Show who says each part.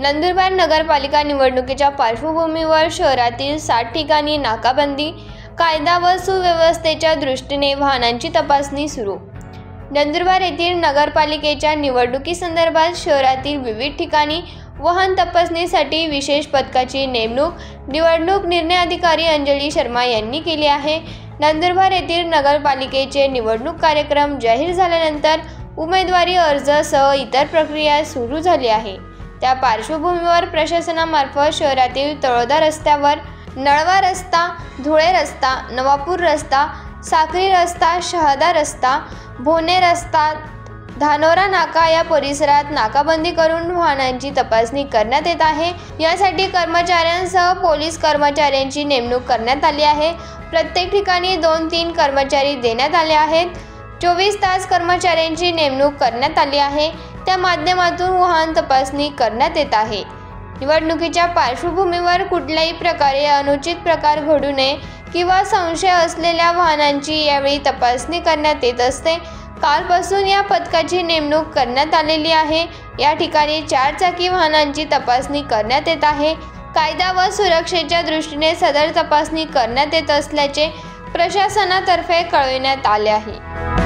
Speaker 1: नंदुरबार नगरपालिका निवडणुकीच्या पार्श्वभूमीवर शहरातील 60 ठिकाणी नाकाबंदी, कायदा व सुव्यवस्थेच्या दृष्टीने वाहनांची तपासणी सुरू। नंदुरबार येथील नगरपालिकेच्या निवडणुकीसंदर्भात शहरातील विविध ठिकाणी वाहन तपासणीसाठी विशेष पथकाची नेमणूक निवडणूक निर्णय अधिकारी अंजली शर्मा यांनी केली आहे। नंदुरबार येथील नगरपालिकेचे निवडणूक कार्यक्रम जाहीर झाल्यानंतर उमेदवारी अर्ज सह इतर प्रक्रिया सुरू झाली आहे। त्या पार्श्वभूमीवर प्रशासनामार्फत शहरातील तळोदा रस्त्यावर नळवा रस्ता, धुळे रस्ता, नवापूर रस्ता, साक्री रस्ता, शहादा रस्ता, भोणे रस्ता, धानोरा नाका या परिसरात नाकाबंदी करून वाहनांची तपासणी करण्यात येत आहे। यासाठी कर्मचाऱ्यांसह पोलीस कर्मचाऱ्यांची नेमणूक करण्यात आली आहे। प्रत्येक ठिकाणी 2-3 कर्मचारी देण्यात आले आहेत। 24 तास कर्मचाऱ्यांची नेमणूक करण्यात आली आहे। त्या माध्यमातून वाहन तपासणी करण्यात येत आहे। निवडणुकीच्या पार्श्वभूमीवर कुठल्याही प्रकारे अनुचित प्रकार घडू नये किंवा संशय असलेल्या वाहनांची यावेळी तपासणी करण्यात येत असते। कालपासून या पथकाची नेमणूक करण्यात आलेली आहे। या ठिकाणी 4 चाकी वाहनांची तपासणी करण्यात येत आहे। कायदा व सुरक्षेच्या दृष्टीने सदर तपासणी करण्यात येत असल्याचे प्रशासनातर्फे कळविण्यात आले आहे।